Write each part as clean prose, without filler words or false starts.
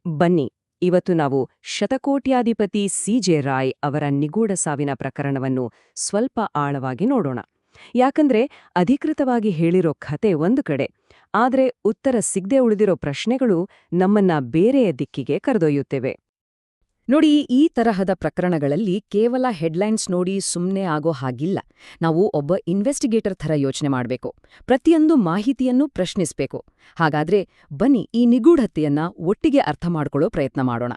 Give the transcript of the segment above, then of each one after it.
ಬನ್ನಿ ಇವತ್ತು ನಾವು ಶತಕೋಟ್ಯಾಧಿಪತಿ ಸಿ.ಜೆ. ರಾಯ್ ಅವರ ನಿಗೂಢ ಸಾವಿನ ಪ್ರಕರಣವನ್ನು ಸ್ವಲ್ಪ ಆಳವಾಗಿ ನೋಡೋಣ. ಯಾಕಂದ್ರೆ ಅಧಿಕೃತವಾಗಿ ಹೇಳಿರೋ ಕಥೆ ಒಂದು ಕಡೆ, ಆದ್ರೆ ಉತ್ತರ ಸಿಗದೆ ಉಳಿದಿರೋ ಪ್ರಶ್ನೆಗಳು ನಮ್ಮನ್ನ ಬೇರೆಯ ದಿಕ್ಕಿಗೆ ಕರೆದೊಯ್ಯುತ್ತವೆ. ನೋಡಿ, ಈ ತರಹದ ಪ್ರಕರಣಗಳಲ್ಲಿ ಕೇವಲ ಹೆಡ್ಲೈನ್ಸ್ ನೋಡಿ ಸುಮ್ಮನೆ ಆಗೋ ಹಾಗಿಲ್ಲ. ನಾವು ಒಬ್ಬ ಇನ್ವೆಸ್ಟಿಗೇಟರ್ ಥರ ಯೋಚನೆ ಮಾಡಬೇಕು. ಪ್ರತಿಯೊಂದು ಮಾಹಿತಿಯನ್ನೂ ಪ್ರಶ್ನಿಸಬೇಕು. ಹಾಗಾದ್ರೆ ಬನ್ನಿ ಈ ನಿಗೂಢತೆಯನ್ನ ಒಟ್ಟಿಗೆ ಅರ್ಥ ಮಾಡ್ಕೊಳ್ಳೋ ಪ್ರಯತ್ನ ಮಾಡೋಣ.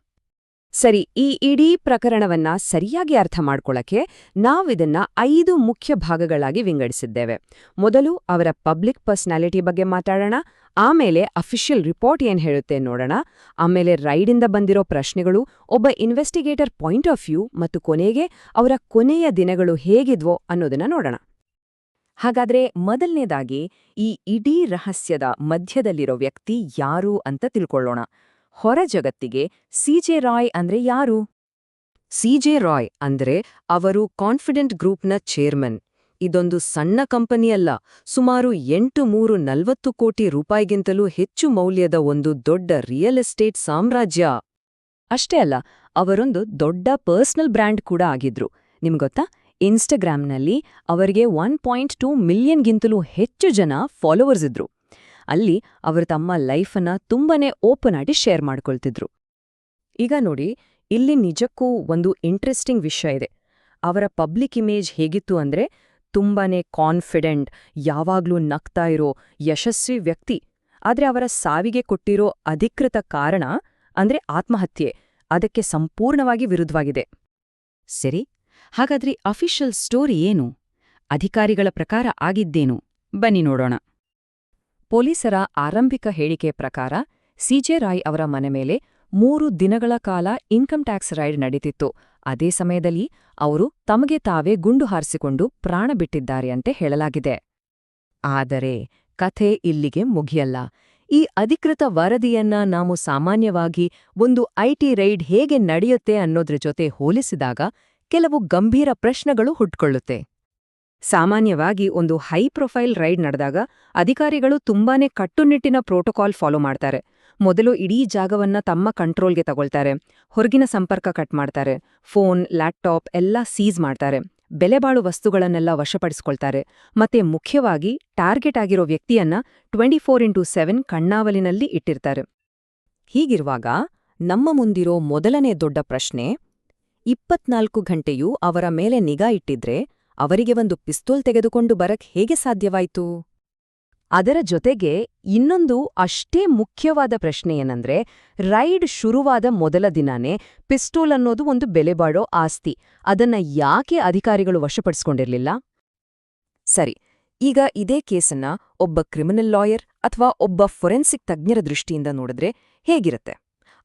ಸರಿ, ಈ ಇಡೀ ಪ್ರಕರಣವನ್ನ ಸರಿಯಾಗಿ ಅರ್ಥ ಮಾಡ್ಕೊಳ್ಳಕ್ಕೆ ನಾವಿದನ್ನ 5 ಮುಖ್ಯ ಭಾಗಗಳಾಗಿ ವಿಂಗಡಿಸಿದ್ದೇವೆ. ಮೊದಲು ಅವರ ಪಬ್ಲಿಕ್ ಪರ್ಸನಾಲಿಟಿ ಬಗ್ಗೆ ಮಾತಾಡೋಣ, ಆಮೇಲೆ ಅಫಿಷಿಯಲ್ ರಿಪೋರ್ಟ್ ಏನ್ ಹೇಳುತ್ತೆ ನೋಡೋಣ, ಆಮೇಲೆ ರೈಡಿಂದ ಬಂದಿರೋ ಪ್ರಶ್ನೆಗಳು, ಒಬ್ಬ ಇನ್ವೆಸ್ಟಿಗೇಟರ್ ಪಾಯಿಂಟ್ ಆಫ್ ವ್ಯೂ ಮತ್ತು ಕೊನೆಗೆ ಅವರ ಕೊನೆಯ ದಿನಗಳು ಹೇಗಿದ್ವೋ ಅನ್ನೋದನ್ನ ನೋಡೋಣ. ಹಾಗಾದ್ರೆ ಮೊದಲನೇದಾಗಿ ಈ ಇಡೀ ರಹಸ್ಯದ ಮಧ್ಯದಲ್ಲಿರೋ ವ್ಯಕ್ತಿ ಯಾರು ಅಂತ ತಿಳ್ಕೊಳ್ಳೋಣ. ಹೊರ ಜಗತ್ತಿಗೆ ಸಿ.ಜೆ. ರಾಯ್ ಅಂದ್ರೆ ಯಾರು? ಸಿ.ಜೆ. ರಾಯ್ ಅಂದ್ರೆ ಅವರು ಕಾನ್ಫಿಡೆಂಟ್ ಗ್ರೂಪ್ನ ಚೇರ್ಮನ್. ಇದೊಂದು ಸಣ್ಣ ಕಂಪನಿಯಲ್ಲ, ಸುಮಾರು 840 ಕೋಟಿ ರೂಪಾಯಿಗಿಂತಲೂ ಹೆಚ್ಚು ಮೌಲ್ಯದ ಒಂದು ದೊಡ್ಡ ರಿಯಲ್ ಎಸ್ಟೇಟ್ ಸಾಮ್ರಾಜ್ಯ. ಅಷ್ಟೇ ಅಲ್ಲ, ಅವರೊಂದು ದೊಡ್ಡ ಪರ್ಸನಲ್ ಬ್ರ್ಯಾಂಡ್ ಕೂಡ ಆಗಿದ್ರು. ನಿಮ್ಗೊತ್ತಾ, ಇನ್ಸ್ಟಾಗ್ರಾಮ್ನಲ್ಲಿ ಅವರಿಗೆ 1.2 ಮಿಲಿಯನ್ಗಿಂತಲೂ ಹೆಚ್ಚು ಜನ ಫಾಲೋವರ್ಸ್ ಇದ್ರು. ಅಲ್ಲಿ ಅವರು ತಮ್ಮ ಲೈಫನ್ನ ತುಂಬಾನೇ ಓಪನ್ ಆಗಿ ಶೇರ್ ಮಾಡ್ಕೊಳ್ತಿದ್ರು. ಈಗ ನೋಡಿ, ಇಲ್ಲಿ ನಿಜಕ್ಕೂ ಒಂದು ಇಂಟ್ರೆಸ್ಟಿಂಗ್ ವಿಷಯ ಇದೆ. ಅವರ ಪಬ್ಲಿಕ್ ಇಮೇಜ್ ಹೇಗಿತ್ತು ಅಂದ್ರೆ ತುಂಬಾನೇ ಕಾನ್ಫಿಡೆಂಟ್, ಯಾವಾಗ್ಲೂ ನಗ್ತಾ ಇರೋ ಯಶಸ್ವಿ ವ್ಯಕ್ತಿ. ಆದ್ರೆ ಅವರ ಸಾವಿಗೆ ಕೊಟ್ಟಿರೋ ಅಧಿಕೃತ ಕಾರಣ ಅಂದ್ರೆ ಆತ್ಮಹತ್ಯೆ, ಅದಕ್ಕೆ ಸಂಪೂರ್ಣವಾಗಿ ವಿರುದ್ಧವಾಗಿದೆ. ಸರಿ, ಹಾಗಾದ್ರೆ ಅಫಿಷಿಯಲ್ ಸ್ಟೋರಿ ಏನು? ಅಧಿಕಾರಿಗಳ ಪ್ರಕಾರ ಆಗಿದ್ದೇನು? ಬನ್ನಿ ನೋಡೋಣ. ಪೊಲೀಸರ ಆರಂಭಿಕ ಹೇಳಿಕೆ ಪ್ರಕಾರ ಸಿ.ಜೆ. ರಾಯ್ ಅವರ ಮನೆ ಮೇಲೆ 3 ದಿನಗಳ ಕಾಲ ಇನ್ಕಮ್ ಟ್ಯಾಕ್ಸ್ ರೈಡ್ ನಡೀತಿತ್ತು. ಅದೇ ಸಮಯದಲ್ಲಿ ಅವರು ತಮಗೆ ತಾವೇ ಗುಂಡು ಹಾರಿಸಿಕೊಂಡು ಪ್ರಾಣ ಬಿಟ್ಟಿದ್ದಾರೆ ಅಂತ ಹೇಳಲಾಗಿದೆ. ಆದರೆ ಕಥೆ ಇಲ್ಲಿಗೆ ಮುಗಿಯಲ್ಲ. ಈ ಅಧಿಕೃತ ವರದಿಯನ್ನ ನಾವು ಸಾಮಾನ್ಯವಾಗಿ ಒಂದು ಐಟಿ ರೈಡ್ ಹೇಗೆ ನಡೆಯುತ್ತೆ ಅನ್ನೋದ್ರ ಜೊತೆ ಹೋಲಿಸಿದಾಗ ಕೆಲವು ಗಂಭೀರ ಪ್ರಶ್ನೆಗಳು ಹುಟ್ಕೊಳ್ಳುತ್ತೆ. ಸಾಮಾನ್ಯವಾಗಿ ಒಂದು ಹೈ ಪ್ರೊಫೈಲ್ ರೈಡ್ ನಡೆದಾಗ ಅಧಿಕಾರಿಗಳು ತುಂಬಾನೇ ಕಟ್ಟುನಿಟ್ಟಿನ ಪ್ರೋಟೋಕಾಲ್ ಫಾಲೋ ಮಾಡ್ತಾರೆ. ಮೊದಲು ಇಡೀ ಜಾಗವನ್ನ ತಮ್ಮ ಕಂಟ್ರೋಲ್ಗೆ ತಗೊಳ್ತಾರೆ, ಹೊರಗಿನ ಸಂಪರ್ಕ ಕಟ್ ಮಾಡ್ತಾರೆ, ಫೋನ್, ಲ್ಯಾಪ್ಟಾಪ್ ಎಲ್ಲ ಸೀಸ್ ಮಾಡ್ತಾರೆ, ಬೆಲೆಬಾಳು ವಸ್ತುಗಳನ್ನೆಲ್ಲ ವಶಪಡಿಸ್ಕೊಳ್ತಾರೆ, ಮತ್ತೆ ಮುಖ್ಯವಾಗಿ ಟಾರ್ಗೆಟ್ ಆಗಿರೋ ವ್ಯಕ್ತಿಯನ್ನ 24x7 ಕಣ್ಣಾವಲಿನಲ್ಲಿ ಇಟ್ಟಿರ್ತಾರೆ. ಹೀಗಿರುವಾಗ ನಮ್ಮ ಮುಂದಿರೋ ಮೊದಲನೇ ದೊಡ್ಡ ಪ್ರಶ್ನೆ, 24 ಗಂಟೆಯೂ ಅವರ ಮೇಲೆ ನಿಗಾ ಇಟ್ಟಿದ್ರೆ ಅವರಿಗೆ ಒಂದು ಪಿಸ್ತೂಲ್ ತೆಗೆದುಕೊಂಡು ಬರಕ್ ಹೇಗೆ ಸಾಧ್ಯವಾಯ್ತು? ಅದರ ಜೊತೆಗೆ ಇನ್ನೊಂದು ಅಷ್ಟೇ ಮುಖ್ಯವಾದ ಪ್ರಶ್ನೆ ಏನಂದ್ರೆ, ರೈಡ್ ಶುರುವಾದ ಮೊದಲ ದಿನಾನೇ ಪಿಸ್ತೂಲ್ ಅನ್ನೋದು ಒಂದು ಬೆಲೆಬಾಳೋ ಆಸ್ತಿ, ಅದನ್ನ ಯಾಕೆ ಅಧಿಕಾರಿಗಳು ವಶಪಡಿಸ್ಕೊಂಡಿರ್ಲಿಲ್ಲ? ಸರಿ, ಈಗ ಇದೇ ಕೇಸನ್ನ ಒಬ್ಬ ಕ್ರಿಮಿನಲ್ ಲಾಯರ್ ಅಥವಾ ಒಬ್ಬ ಫೊರೆನ್ಸಿಕ್ ತಜ್ಞರ ದೃಷ್ಟಿಯಿಂದ ನೋಡಿದ್ರೆ ಹೇಗಿರುತ್ತೆ?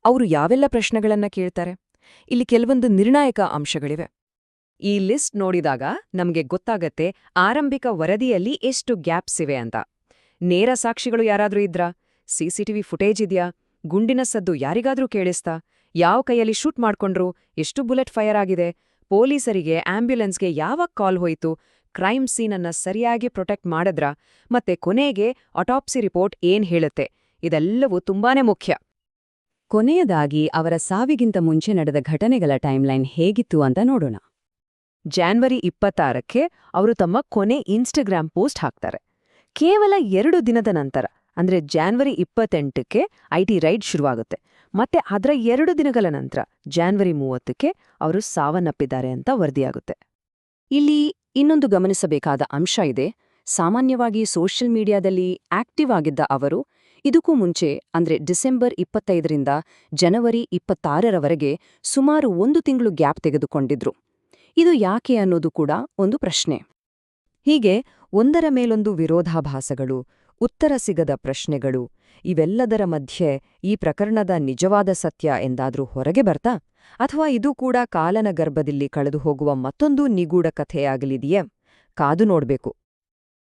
ಅವರು ಯಾವೆಲ್ಲ ಪ್ರಶ್ನೆಗಳನ್ನ ಕೇಳ್ತಾರೆ? ಇಲ್ಲಿ ಕೆಲವೊಂದು ನಿರ್ಣಾಯಕ ಅಂಶಗಳಿವೆ. ಈ ಲಿಸ್ಟ್ ನೋಡಿದಾಗ ನಮ್ಗೆ ಗೊತ್ತಾಗತ್ತೆ ಆರಂಭಿಕ ವರದಿಯಲ್ಲಿ ಎಷ್ಟು ಗ್ಯಾಪ್ಸ್ ಇವೆ ಅಂತ. ನೇರ ಸಾಕ್ಷಿಗಳು ಯಾರಾದ್ರೂ ಇದ್ರಾ? ಸಿಸಿಟಿವಿ ಫುಟೇಜ್ ಇದ್ಯಾ? ಗುಂಡಿನ ಸದ್ದು ಯಾರಿಗಾದ್ರೂ ಕೇಳಿಸ್ತಾ? ಯಾವ ಕೈಯಲ್ಲಿ ಶೂಟ್ ಮಾಡ್ಕೊಂಡ್ರು? ಎಷ್ಟು ಬುಲೆಟ್ ಫೈರ್ ಆಗಿದೆ? ಪೊಲೀಸರಿಗೆ, ಆಂಬ್ಯುಲೆನ್ಸ್ಗೆ ಯಾವಾಗ ಕಾಲ್ ಹೋಯ್ತು? ಕ್ರೈಮ್ ಸೀನನ್ನ ಸರಿಯಾಗಿ ಪ್ರೊಟೆಕ್ಟ್ ಮಾಡಿದ್ರಾ? ಮತ್ತೆ ಕೊನೆಗೆ ಆಟೋಪ್ಸಿ ರಿಪೋರ್ಟ್ ಏನ್ ಹೇಳುತ್ತೆ? ಇದೆಲ್ಲವೂ ತುಂಬಾನೇ ಮುಖ್ಯ. ಕೊನೆಯದಾಗಿ ಅವರ ಸಾವಿಗಿಂತ ಮುಂಚೆ ನಡೆದ ಘಟನೆಗಳ ಟೈಮ್ಲೈನ್ ಹೇಗಿತ್ತು ಅಂತ ನೋಡೋಣ. ಜಾನ್ವರಿ 26ಕ್ಕೆ ಅವರು ತಮ್ಮ ಕೊನೆ ಇನ್ಸ್ಟಾಗ್ರಾಮ್ ಪೋಸ್ಟ್ ಹಾಕ್ತಾರೆ. ಕೇವಲ 2 ದಿನದ ನಂತರ, ಅಂದ್ರೆ ಜಾನ್ವರಿ 28ಕ್ಕೆ ಐಟಿ ರೈಡ್ ಶುರುವಾಗುತ್ತೆ. ಮತ್ತೆ ಅದರ 2 ದಿನಗಳ ನಂತರ ಜಾನ್ವರಿ 30ಕ್ಕೆ ಅವರು ಸಾವನ್ನಪ್ಪಿದ್ದಾರೆ ಅಂತ ವರದಿಯಾಗುತ್ತೆ. ಇಲ್ಲಿ ಇನ್ನೊಂದು ಗಮನಿಸಬೇಕಾದ ಅಂಶ ಇದೆ. ಸಾಮಾನ್ಯವಾಗಿ ಸೋಷಿಯಲ್ ಮೀಡಿಯಾದಲ್ಲಿ ಆಕ್ಟಿವ್ ಆಗಿದ್ದ ಅವರು ಇದಕ್ಕೂ ಮುಂಚೆ, ಅಂದ್ರೆ ಡಿಸೆಂಬರ್ 25ರಿಂದ ಜನವರಿ 26ರವರೆಗೆ ಸುಮಾರು 1 ತಿಂಗಳು ಗ್ಯಾಪ್ ತೆಗೆದುಕೊಂಡಿದ್ರು. ಇದು ಯಾಕೆ ಅನ್ನೋದು ಕೂಡ ಒಂದು ಪ್ರಶ್ನೆ. ಹೀಗೆ ಒಂದರ ಮೇಲೊಂದು ವಿರೋಧಾಭಾಸಗಳು, ಉತ್ತರ ಸಿಗದ ಪ್ರಶ್ನೆಗಳು, ಇವೆಲ್ಲದರ ಮಧ್ಯೆ ಈ ಪ್ರಕರಣದ ನಿಜವಾದ ಸತ್ಯ ಎಂದಾದ್ರೂ ಹೊರಗೆ ಬರ್ತಾ? ಅಥವಾ ಇದು ಕೂಡ ಕಾಲನ ಗರ್ಭದಲ್ಲಿ ಕಳೆದು ಹೋಗುವ ಮತ್ತೊಂದು ನಿಗೂಢ ಕಥೆಯಾಗಲಿದೆಯೇ? ಕಾದು ನೋಡ್ಬೇಕು.